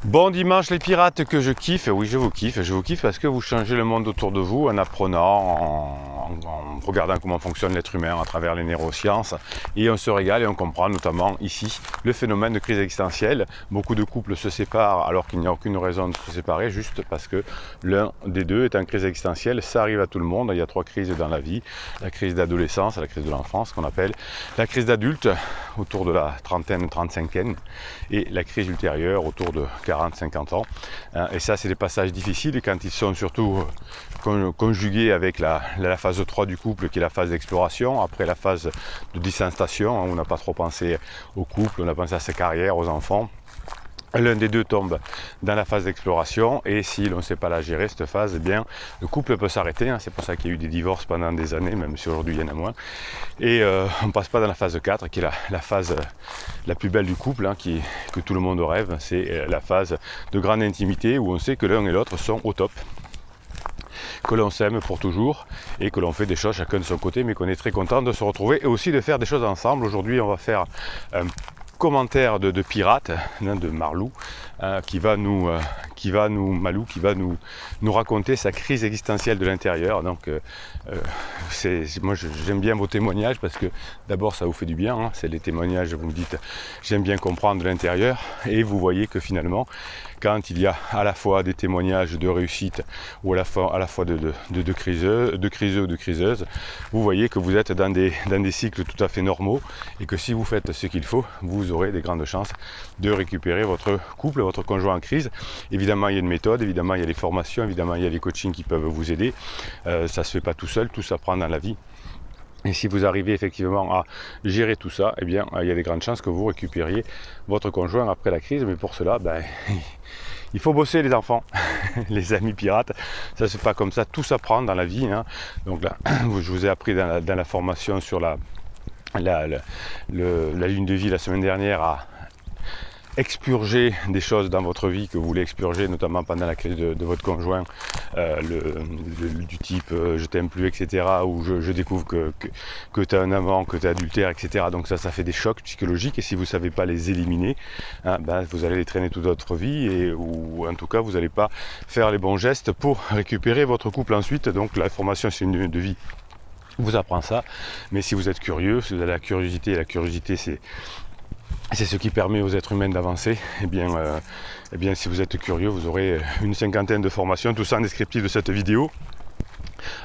Bon dimanche les pirates que je kiffe, oui je vous kiffe parce que vous changez le monde autour de vous en apprenant, en regardant comment fonctionne l'être humain à travers les neurosciences et on se régale et on comprend notamment ici le phénomène de crise existentielle. Beaucoup de couples se séparent alors qu'il n'y a aucune raison de se séparer juste parce que l'un des deux est en crise existentielle, ça arrive à tout le monde, il y a 3 crises dans la vie, la crise d'adolescence, la crise de l'enfance qu'on appelle, la crise d'adulte autour de la trentaine, 35e et la crise ultérieure autour de 40-50 ans. Et ça, c'est des passages difficiles quand ils sont surtout conjugués avec la phase 3 du couple qui est la phase d'exploration, après la phase de distanciation, où on n'a pas trop pensé au couple, on a pensé à sa carrière, aux enfants. L'un des deux tombe dans la phase d'exploration et si l'on ne sait pas la gérer cette phase, eh bien le couple peut s'arrêter, c'est pour ça qu'il y a eu des divorces pendant des années, même si aujourd'hui il y en a moins, et on ne passe pas dans la phase 4 qui est la phase la plus belle du couple, que tout le monde rêve, c'est la phase de grande intimité où on sait que l'un et l'autre sont au top, que l'on s'aime pour toujours et que l'on fait des choses chacun de son côté, mais qu'on est très content de se retrouver et aussi de faire des choses ensemble. Aujourd'hui on va faire un commentaire de pirate, de Marlou, qui va nous raconter sa crise existentielle de l'intérieur. Donc moi j'aime bien vos témoignages parce que d'abord ça vous fait du bien, c'est les témoignages, vous me dites j'aime bien comprendre de l'intérieur et vous voyez que finalement quand il y a à la fois des témoignages de réussite ou à la fois de criseux ou de criseuses, vous voyez que vous êtes dans des cycles tout à fait normaux et que si vous faites ce qu'il faut, vous aurez des grandes chances de récupérer votre couple, votre conjoint en crise. Évidemment, il y a une méthode, évidemment, il y a les formations, évidemment, il y a les coachings qui peuvent vous aider. Ça ne se fait pas tout seul, tout s'apprend dans la vie. Et si vous arrivez effectivement à gérer tout ça, eh bien, il y a des grandes chances que vous récupériez votre conjoint après la crise. Mais pour cela, il faut bosser les enfants, les amis pirates. Ça ne se fait pas comme ça, tout s'apprend dans la vie. Donc là, je vous ai appris dans la formation sur la ligne de vie la semaine dernière à expurger des choses dans votre vie que vous voulez expurger, notamment pendant la crise de votre conjoint, du type je t'aime plus, etc., ou je découvre que tu es un amant, que tu es adultère, etc. Donc ça fait des chocs psychologiques et si vous ne savez pas les éliminer, vous allez les traîner toute votre vie ou en tout cas vous n'allez pas faire les bons gestes pour récupérer votre couple ensuite. Donc la formation c'est une ligne de vie, vous apprend ça, mais si vous êtes curieux, si vous avez la curiosité, et la curiosité c'est ce qui permet aux êtres humains d'avancer, eh bien si vous êtes curieux, vous aurez une 50aine de formations, tout ça en descriptif de cette vidéo,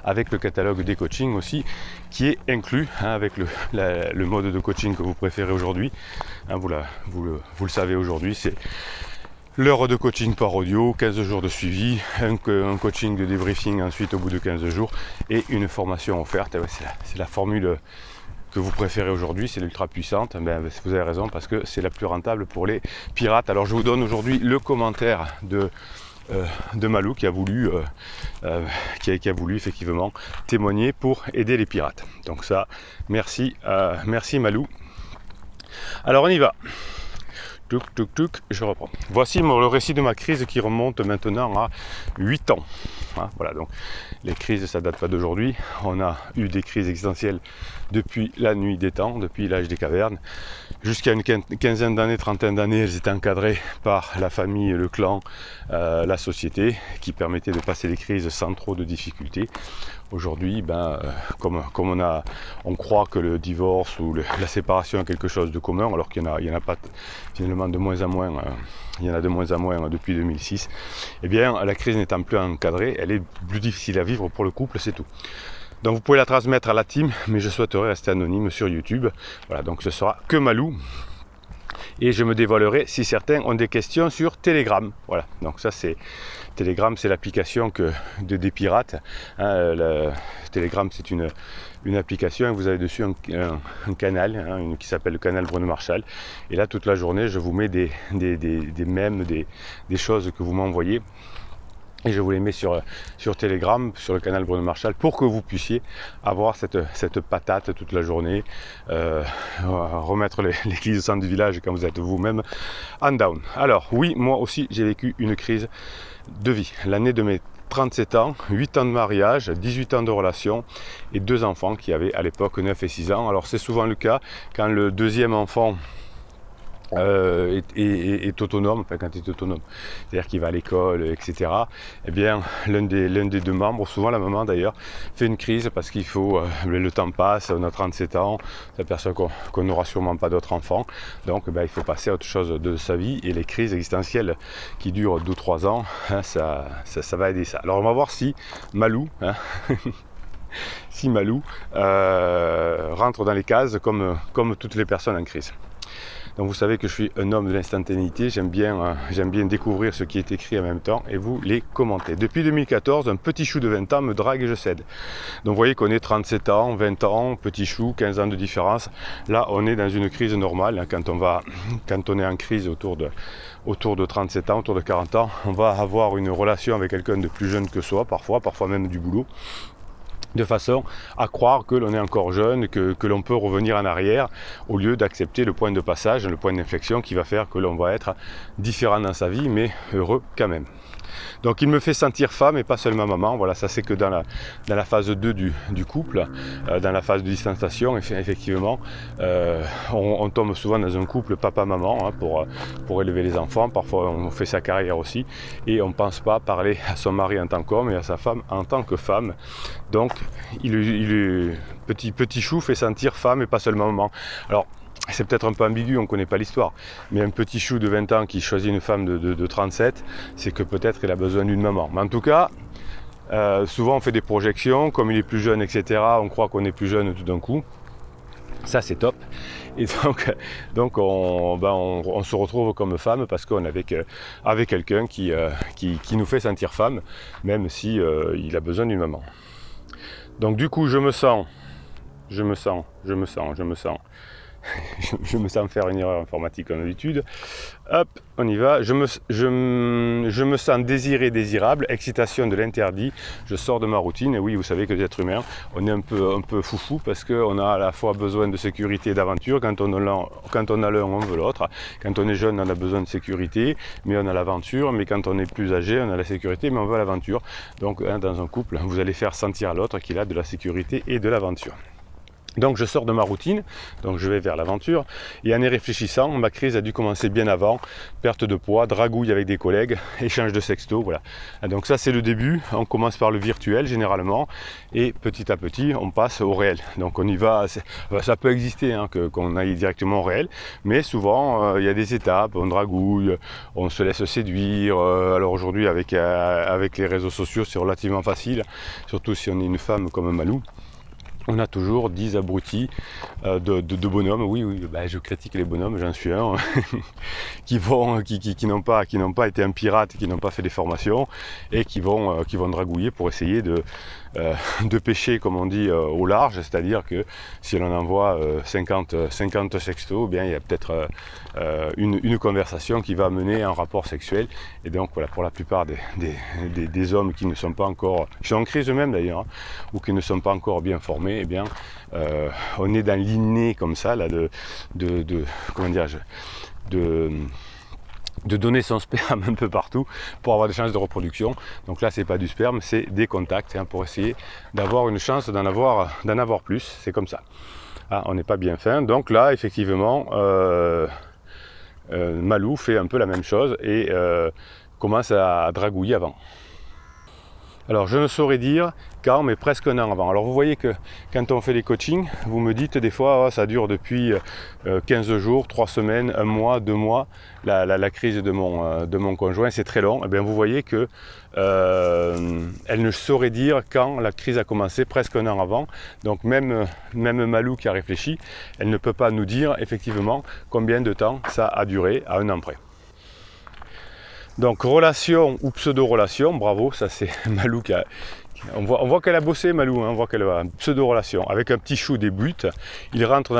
avec le catalogue des coachings aussi, qui est inclus avec le mode de coaching que vous préférez aujourd'hui. Vous le savez aujourd'hui, c'est l'heure de coaching par audio, 15 jours de suivi, un coaching de débriefing ensuite au bout de 15 jours et une formation offerte. C'est la formule que vous préférez aujourd'hui, c'est l'ultra puissante. Vous avez raison parce que c'est la plus rentable pour les pirates. Alors je vous donne aujourd'hui le commentaire de Malou qui a voulu effectivement témoigner pour aider les pirates. Donc ça, merci Malou. Alors on y va. Je reprends. Voici le récit de ma crise qui remonte maintenant à 8 ans. Voilà, donc les crises, ça date pas d'aujourd'hui. On a eu des crises existentielles depuis la nuit des temps, depuis l'âge des cavernes. Jusqu'à une quinzaine d'années, trentaine d'années, elles étaient encadrées par la famille, le clan, la société, qui permettait de passer les crises sans trop de difficultés. Aujourd'hui, comme on croit que le divorce ou la séparation est quelque chose de commun, alors qu'il n'y en a pas finalement de moins en moins, il y en a de moins en moins depuis 2006, eh bien la crise n'étant plus encadrée, elle est plus difficile à vivre pour le couple, c'est tout. Donc vous pouvez la transmettre à la team, mais je souhaiterais rester anonyme sur YouTube. Voilà, donc ce sera que Malou. Et je me dévoilerai si certains ont des questions sur Telegram. Voilà, donc ça c'est Telegram, c'est l'application des pirates. Telegram c'est une application et vous avez dessus un canal qui s'appelle le canal Bruno Marshall. Et là toute la journée je vous mets des mèmes, des choses que vous m'envoyez. Et je vous les mets sur Telegram, sur le canal Bruno Marshall, pour que vous puissiez avoir cette patate toute la journée, remettre l'église au centre du village quand vous êtes vous-même en down. Alors oui, moi aussi j'ai vécu une crise de vie. L'année de mes 37 ans, 8 ans de mariage, 18 ans de relation et 2 enfants qui avaient à l'époque 9 et 6 ans. Alors c'est souvent le cas quand le deuxième enfant est autonome, enfin quand il est autonome, c'est-à-dire qu'il va à l'école, etc., eh bien l'un des deux membres, souvent la maman d'ailleurs, fait une crise parce qu'il faut, le temps passe, on a 37 ans, on s'aperçoit qu'on n'aura sûrement pas d'autres enfants, donc il faut passer à autre chose de sa vie, et les crises existentielles qui durent 2 ou 3 ans, hein, ça va aider ça. Alors on va voir si Malou, hein, si Malou rentre dans les cases comme toutes les personnes en crise. Donc vous savez que je suis un homme de l'instantanéité, j'aime bien découvrir ce qui est écrit en même temps et vous les commenter. Depuis 2014, un petit chou de 20 ans me drague et je cède. Donc vous voyez qu'on est 37 ans, 20 ans, petit chou, 15 ans de différence. Là on est dans une crise normale, hein, quand on est en crise autour de 37 ans, autour de 40 ans, on va avoir une relation avec quelqu'un de plus jeune que soi, parfois même du boulot, de façon à croire que l'on est encore jeune, que l'on peut revenir en arrière, au lieu d'accepter le point de passage, le point d'inflexion qui va faire que l'on va être différent dans sa vie, mais heureux quand même. Donc il me fait sentir femme et pas seulement maman. Voilà, ça c'est que dans la phase 2 du couple, dans la phase de distanciation, effectivement, on tombe souvent dans un couple papa-maman, hein, pour élever les enfants. Parfois on fait sa carrière aussi et on ne pense pas parler à son mari en tant qu'homme et à sa femme en tant que femme. Donc petit chou fait sentir femme et pas seulement maman. Alors c'est peut-être un peu ambigu, on ne connaît pas l'histoire, mais un petit chou de 20 ans qui choisit une femme de 37, c'est que peut-être il a besoin d'une maman. Mais en tout cas, souvent on fait des projections, comme il est plus jeune, etc., on croit qu'on est plus jeune tout d'un coup. Ça c'est top. Et donc on se retrouve comme femme parce qu'on est avec quelqu'un qui nous fait sentir femme, même si il a besoin d'une maman. Donc du coup je me sens faire une erreur informatique comme d'habitude. Hop, on y va. Je me sens désiré, désirable, excitation de l'interdit. Je sors de ma routine. Et oui, vous savez que les êtres humains, on est un peu foufou parce qu'on a à la fois besoin de sécurité et d'aventure. Quand on a l'un, on veut l'autre. Quand on est jeune, on a besoin de sécurité, mais on a l'aventure. Mais quand on est plus âgé, on a la sécurité, mais on veut l'aventure. Donc, hein, dans un couple, vous allez faire sentir à l'autre qu'il a de la sécurité et de l'aventure. Donc je sors de ma routine, donc je vais vers l'aventure, et en y réfléchissant, ma crise a dû commencer bien avant, perte de poids, dragouille avec des collègues, échange de sextos, voilà. Donc ça c'est le début, on commence par le virtuel généralement, et petit à petit on passe au réel. Donc on y va, ça peut exister hein, qu'on aille directement au réel, mais souvent il y a des étapes, on dragouille, on se laisse séduire, alors aujourd'hui avec les réseaux sociaux c'est relativement facile, surtout si on est une femme comme Malou. On a toujours 10 abrutis de bonhommes, oui, je critique les bonhommes, j'en suis un, qui n'ont pas été un pirate, qui n'ont pas fait des formations et qui vont dragouiller pour essayer de pêcher, comme on dit, au large, c'est-à-dire que si l'on envoie 50 sextos, bien, il y a peut-être une conversation qui va mener à un rapport sexuel. Et donc voilà, pour la plupart des hommes qui ne sont pas encore, qui sont en crise eux-mêmes d'ailleurs, hein, ou qui ne sont pas encore bien formés, eh bien, on est dans l'inné comme ça, là, de donner son sperme un peu partout pour avoir des chances de reproduction. Donc là c'est pas du sperme, c'est des contacts hein, pour essayer d'avoir une chance d'en avoir plus, c'est comme ça. Ah, on n'est pas bien fin, donc là effectivement Malou fait un peu la même chose et commence à dragouiller avant. Alors je ne saurais dire quand, mais presque un an avant. Alors vous voyez que quand on fait les coachings, vous me dites des fois ça dure depuis 15 jours, 3 semaines, 1 mois, 2 mois, la crise de mon conjoint, c'est très long. Et bien vous voyez que elle ne saurait dire quand la crise a commencé, presque un an avant. Donc même Malou qui a réfléchi, elle ne peut pas nous dire effectivement combien de temps ça a duré à un an près. Donc relation ou pseudo-relation, bravo, ça c'est Malou qui a... On voit qu'elle a bossé Malou, hein, on voit qu'elle a une pseudo-relation. Avec un petit chou des buts, je rentre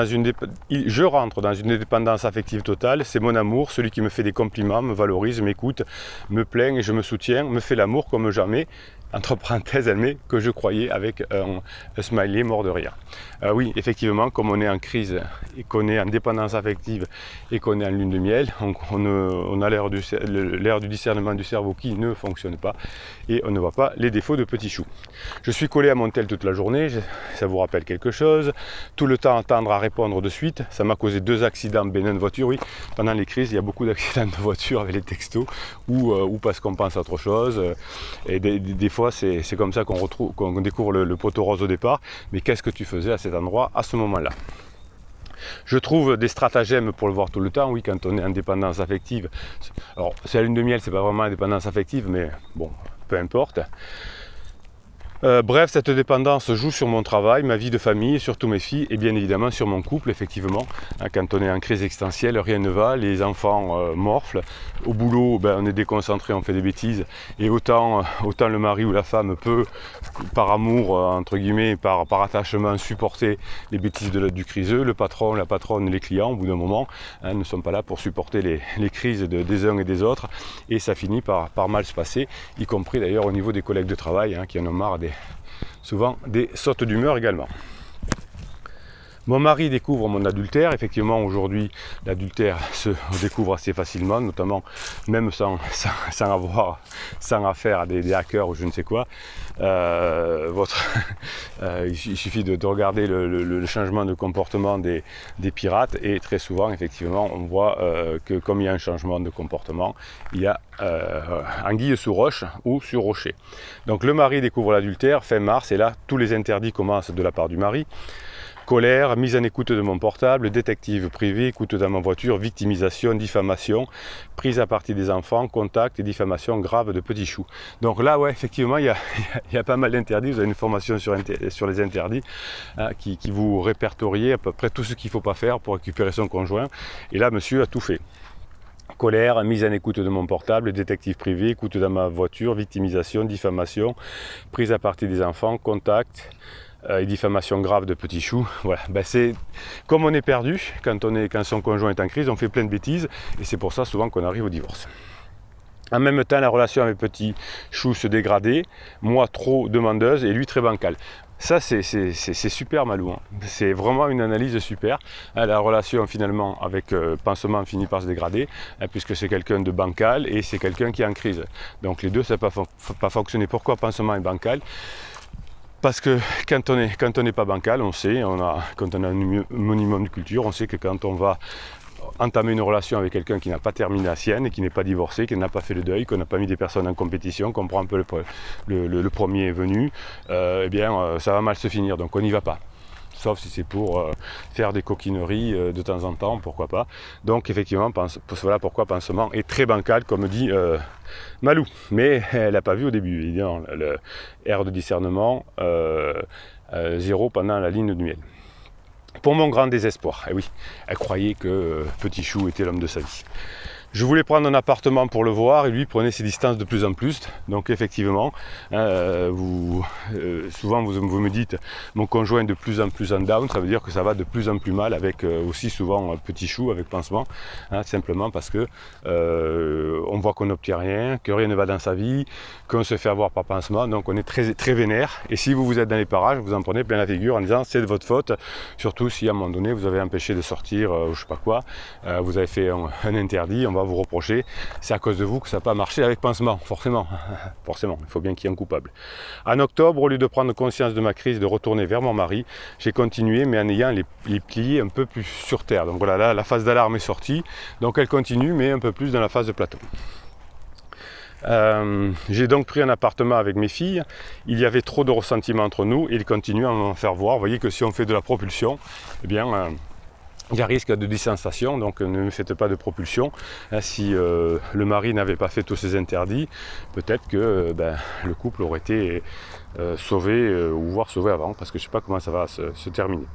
dans une dépendance affective totale, c'est mon amour, celui qui me fait des compliments, me valorise, m'écoute, me plaint et je me soutiens, me fait l'amour comme jamais, entre parenthèses, elle met que je croyais avec un smiley mort de rire. Oui, effectivement, comme on est en crise et qu'on est en dépendance affective et qu'on est en lune de miel, on a l'air du discernement du cerveau qui ne fonctionne pas et on ne voit pas les défauts de Petit Chou. Je suis collé à mon tel toute la journée, ça vous rappelle quelque chose. Tout le temps attendre à répondre de suite, ça m'a causé 2 accidents bénins de voiture. Oui, pendant les crises, il y a beaucoup d'accidents de voiture avec les textos ou parce qu'on pense à autre chose. Et des fois, c'est comme ça qu'on découvre le poteau rose au départ. Mais qu'est-ce que tu faisais à cet endroit, à ce moment-là? Je trouve des stratagèmes pour le voir tout le temps, oui, quand on est en dépendance affective. Alors, c'est la lune de miel, c'est pas vraiment la dépendance affective, mais bon, peu importe. Bref, cette dépendance joue sur mon travail, ma vie de famille, surtout mes filles, et bien évidemment sur mon couple, effectivement. Quand on est en crise existentielle, rien ne va, les enfants morflent. Au boulot, on est déconcentré, on fait des bêtises. Et autant le mari ou la femme peut, par amour, entre guillemets, par attachement, supporter les bêtises du criseux. Le patron, la patronne, les clients, au bout d'un moment, ne sont pas là pour supporter les crises des uns et des autres. Et ça finit par mal se passer, y compris d'ailleurs au niveau des collègues de travail, qui en ont marre souvent des sautes d'humeur également. Mon mari découvre mon adultère. Effectivement, aujourd'hui, l'adultère se découvre assez facilement, notamment même sans affaire à des hackers ou je ne sais quoi. Il suffit de regarder le changement de comportement des pirates et très souvent, effectivement, on voit que comme il y a un changement de comportement, il y a anguille sous roche ou sur rocher. Donc le mari découvre l'adultère fin mars et là, tous les interdits commencent de la part du mari. Colère, mise en écoute de mon portable, détective privé, écoute dans ma voiture, victimisation, diffamation, prise à partie des enfants, contact et diffamation grave de Petit Chou. Donc là, ouais, effectivement, il y a pas mal d'interdits. Vous avez une formation sur les interdits qui vous répertorie à peu près tout ce qu'il ne faut pas faire pour récupérer son conjoint. Et là, monsieur a tout fait. Colère, mise en écoute de mon portable, détective privé, écoute dans ma voiture, victimisation, diffamation, prise à partie des enfants, contact et diffamation grave de Petit Chou. Voilà, c'est comme on est perdu quand son conjoint est en crise, on fait plein de bêtises et c'est pour ça souvent qu'on arrive au divorce. En même temps, la relation avec Petit Chou se dégradait, moi trop demandeuse et lui très bancale. Ça, c'est super Malou. C'est vraiment une analyse super. La relation finalement avec Pansement finit par se dégrader, puisque c'est quelqu'un de bancal et c'est quelqu'un qui est en crise. Donc les deux, ça n'a pas fonctionné. Pourquoi Pansement est bancal ? Parce que quand on n'est pas bancal, on sait, quand on a un minimum de culture, on sait que quand on va entamer une relation avec quelqu'un qui n'a pas terminé la sienne et qui n'est pas divorcé, qui n'a pas fait le deuil, qu'on n'a pas mis des personnes en compétition, qu'on prend un peu le premier venu, ça va mal se finir, donc on n'y va pas. Sauf si c'est pour faire des coquineries de temps en temps, pourquoi pas. Donc effectivement, voilà pourquoi Pansement est très bancal, comme dit Malou. Mais elle n'a pas vu au début, évidemment, le R de discernement, 0 pendant la ligne de miel. Pour mon grand désespoir, oui, elle croyait que Petit Chou était l'homme de sa vie. Je voulais prendre un appartement pour le voir et lui prenait ses distances de plus en plus. Donc effectivement, souvent vous me dites mon conjoint est de plus en plus en down, ça veut dire que ça va de plus en plus mal avec aussi souvent Petit Chou, avec Pansement, simplement parce que on voit qu'on n'obtient rien, que rien ne va dans sa vie, qu'on se fait avoir par Pansement, donc on est très, très vénère. Et si vous êtes dans les parages, vous en prenez plein la figure en disant c'est de votre faute, surtout si à un moment donné vous avez empêché de sortir, ou je sais pas quoi, vous avez fait un interdit, on va vous reprocher, c'est à cause de vous que ça n'a pas marché avec Pansement, forcément, il faut bien qu'il y ait un coupable. En octobre, au lieu de prendre conscience de ma crise, de retourner vers mon mari, j'ai continué, mais en ayant les pliés un peu plus sur terre. Donc voilà, là, la phase d'alarme est sortie, donc elle continue, mais un peu plus dans la phase de plateau. J'ai donc pris un appartement avec mes filles, il y avait trop de ressentiment entre nous, et il continue à m'en faire voir. Vous voyez que si on fait de la propulsion, eh bien, il y a risque de distanciation, donc ne me faites pas de propulsion. Si le mari n'avait pas fait tous ces interdits, peut-être que le couple aurait été sauvé, ou voire sauvé avant, parce que je ne sais pas comment ça va se terminer.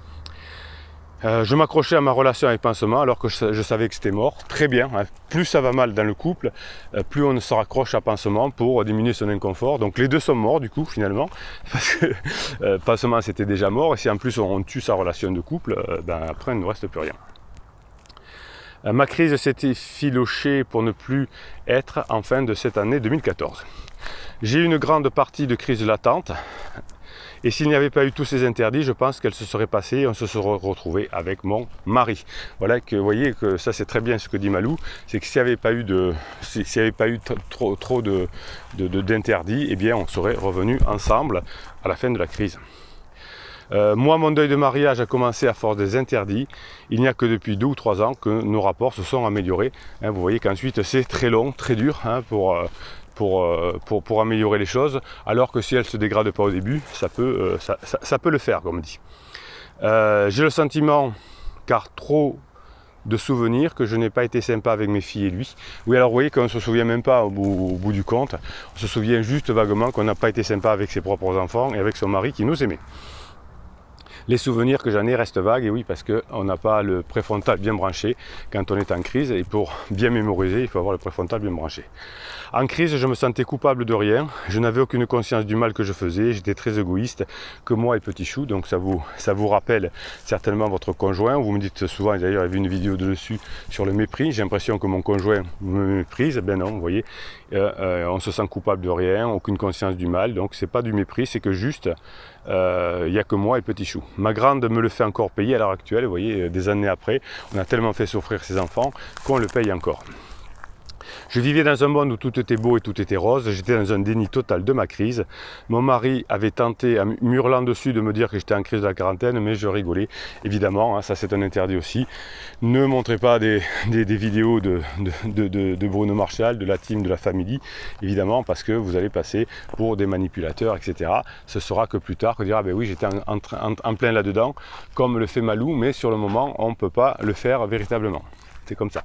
Je m'accrochais à ma relation avec Pansement alors que je savais que c'était mort. Très bien, plus ça va mal dans le couple, plus on se raccroche à Pansement pour diminuer son inconfort. Donc les deux sont morts du coup finalement, parce que Pansement c'était déjà mort, et si en plus on tue sa relation de couple, après il ne nous reste plus rien. Ma crise s'était filochée pour ne plus être en fin de cette année 2014. J'ai une grande partie de crise latente. Et s'il n'y avait pas eu tous ces interdits, je pense qu'elle se serait passée et on se serait retrouvé avec mon mari. Voilà, que vous voyez que ça c'est très bien ce que dit Malou, c'est que s'il n'y avait pas eu, trop d'interdits, eh bien on serait revenus ensemble à la fin de la crise. Moi, mon deuil de mariage a commencé à force des interdits. Il n'y a que depuis 2 ou 3 ans que nos rapports se sont améliorés. Hein, vous voyez qu'ensuite c'est très long, très dur pour améliorer les choses, alors que si elles ne se dégradent pas au début, ça peut le faire, comme on dit. J'ai le sentiment, car trop de souvenirs, que je n'ai pas été sympa avec mes filles et lui. Oui, alors vous voyez qu'on ne se souvient même pas au bout du compte, on se souvient juste vaguement qu'on n'a pas été sympa avec ses propres enfants et avec son mari qui nous aimait. Les souvenirs que j'en ai restent vagues, et oui, parce qu'on n'a pas le préfrontal bien branché quand on est en crise, et pour bien mémoriser, il faut avoir le préfrontal bien branché. En crise, je me sentais coupable de rien, je n'avais aucune conscience du mal que je faisais, j'étais très égoïste, que moi et Petit Chou, donc ça vous rappelle certainement votre conjoint. Vous me dites souvent, d'ailleurs il y avait une vidéo dessus sur le mépris, j'ai l'impression que mon conjoint me méprise. Ben non, vous voyez, on se sent coupable de rien, aucune conscience du mal, donc c'est pas du mépris, c'est que juste il n'y a que moi et Petit Chou. Ma grande me le fait encore payer à l'heure actuelle, vous voyez, des années après, on a tellement fait souffrir ses enfants qu'on le paye encore. Je vivais dans un monde où tout était beau et tout était rose, j'étais dans un déni total de ma crise. Mon mari avait tenté, en hurlant dessus, de me dire que j'étais en crise de la quarantaine, mais je rigolais. Évidemment, hein, ça c'est un interdit aussi. Ne montrez pas des vidéos de Bruno Marchal, de la team, de la famille, évidemment, parce que vous allez passer pour des manipulateurs, etc. Ce sera que plus tard que dire, ah ben oui, j'étais en plein là-dedans, comme le fait Malou, mais sur le moment, on ne peut pas le faire véritablement. C'est comme ça.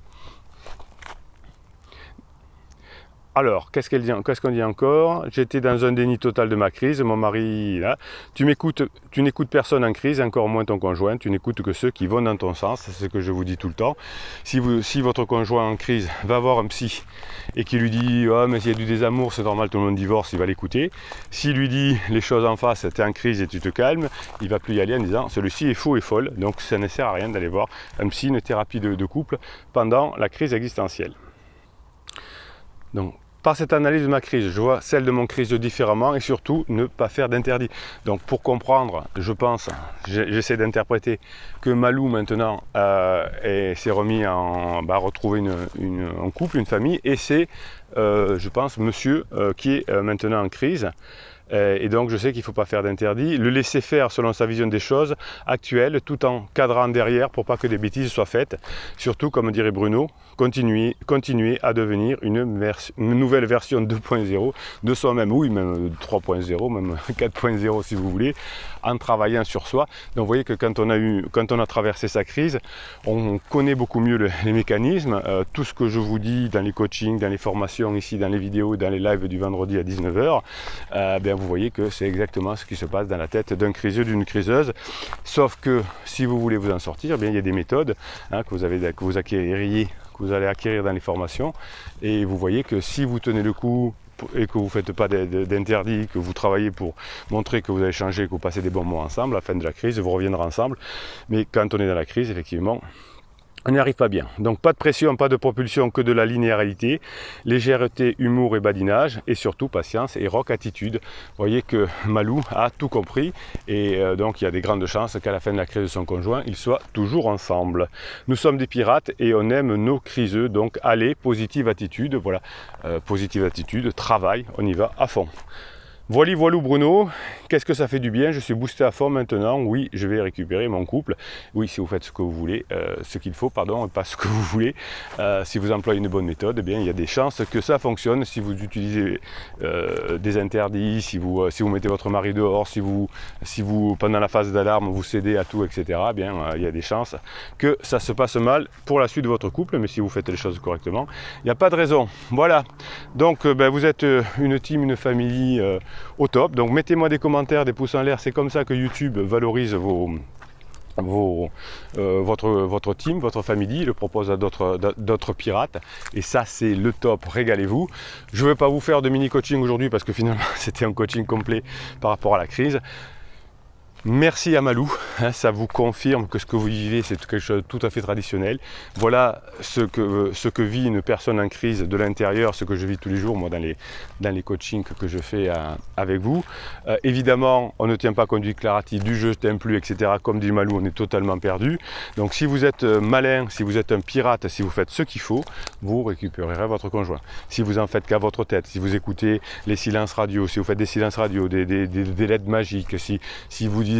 Alors, qu'est-ce qu'on dit encore? J'étais dans un déni total de ma crise, mon mari, là, tu n'écoutes personne en crise, encore moins ton conjoint, tu n'écoutes que ceux qui vont dans ton sens, c'est ce que je vous dis tout le temps. Si votre conjoint en crise va voir un psy et qui lui dit « Oh, mais s'il y a du désamour, c'est normal, tout le monde divorce », il va l'écouter. S'il lui dit les choses en face, tu es en crise et tu te calmes, il va plus y aller en disant « Celui-ci est faux et folle », donc ça ne sert à rien d'aller voir un psy, une thérapie de couple pendant la crise existentielle. Donc, par cette analyse de ma crise, je vois celle de mon crise différemment et surtout ne pas faire d'interdit. Donc pour comprendre, je pense, j'essaie d'interpréter que Malou maintenant s'est remis à retrouver un couple, une famille, et c'est, je pense, monsieur qui est maintenant en crise. Et donc je sais qu'il ne faut pas faire d'interdit, le laisser faire selon sa vision des choses actuelles, tout en cadrant derrière pour pas que des bêtises soient faites. Surtout, comme dirait Bruno, continuer à devenir une nouvelle version 2.0 de soi-même, oui, même 3.0, même 4.0 si vous voulez, en travaillant sur soi. Donc vous voyez que quand on a traversé sa crise, on connaît beaucoup mieux les mécanismes. Tout ce que je vous dis dans les coachings, dans les formations, ici dans les vidéos, dans les lives du vendredi à 19h, vous voyez que c'est exactement ce qui se passe dans la tête d'un criseux, d'une criseuse. Sauf que si vous voulez vous en sortir, il y a des méthodes que vous allez acquérir dans les formations. Et vous voyez que si vous tenez le coup et que vous ne faites pas d'interdit, que vous travaillez pour montrer que vous avez changé, que vous passez des bons mots ensemble, à la fin de la crise, vous reviendrez ensemble. Mais quand on est dans la crise, effectivement, on n'y arrive pas bien. Donc pas de pression, pas de propulsion, que de la linéarité, légèreté, humour et badinage, et surtout patience et rock attitude. Vous voyez que Malou a tout compris, et donc il y a des grandes chances qu'à la fin de la crise de son conjoint, ils soient toujours ensemble. Nous sommes des pirates et on aime nos criseux, donc allez, positive attitude, voilà, positive attitude, travail, on y va à fond. Voilà Bruno, qu'est-ce que ça fait du bien, je suis boosté à fond maintenant, oui je vais récupérer mon couple, oui si vous faites ce que vous voulez, ce qu'il faut, pardon, pas ce que vous voulez, si vous employez une bonne méthode, eh bien il y a des chances que ça fonctionne, si vous utilisez des interdits, si vous mettez votre mari dehors, si vous pendant la phase d'alarme vous cédez à tout, etc., eh bien il y a des chances que ça se passe mal pour la suite de votre couple, mais si vous faites les choses correctement, il n'y a pas de raison. Voilà, donc vous êtes une team, une famille au top, donc mettez-moi des commentaires, des pouces en l'air, c'est comme ça que YouTube valorise votre team, votre famille, le propose à d'autres pirates, et ça c'est le top, régalez-vous. Je ne vais pas vous faire de mini coaching aujourd'hui parce que finalement c'était un coaching complet par rapport à la crise. Merci à Malou, ça vous confirme que ce que vous vivez c'est quelque chose de tout à fait traditionnel. Voilà ce que vit une personne en crise de l'intérieur, ce que je vis tous les jours moi dans les coachings que je fais avec vous. Évidemment, on ne tient pas compte du déclaratif, du je t'aime plus, etc. Comme dit Malou, on est totalement perdu. Donc si vous êtes malin, si vous êtes un pirate, si vous faites ce qu'il faut, vous récupérerez votre conjoint. Si vous en faites qu'à votre tête, si vous écoutez les silences radio, si vous faites des silences radio, des lettres magiques, si vous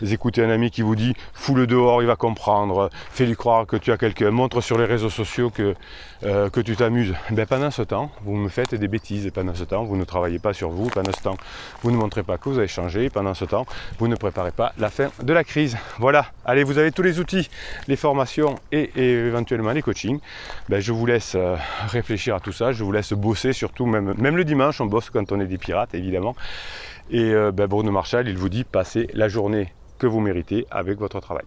écoutez un ami qui vous dit fous-le dehors, il va comprendre, fais-lui croire que tu as quelqu'un, montre sur les réseaux sociaux que tu t'amuses, ben pendant ce temps, vous me faites des bêtises, et pendant ce temps, vous ne travaillez pas sur vous, pendant ce temps, vous ne montrez pas que vous avez changé, pendant ce temps, vous ne préparez pas la fin de la crise. Voilà, allez, vous avez tous les outils, les formations et éventuellement les coachings. Ben, je vous laisse réfléchir à tout ça, je vous laisse bosser, surtout même le dimanche, on bosse quand on est des pirates, évidemment. Et Bruno Marchal, il vous dit passez la journée que vous méritez avec votre travail.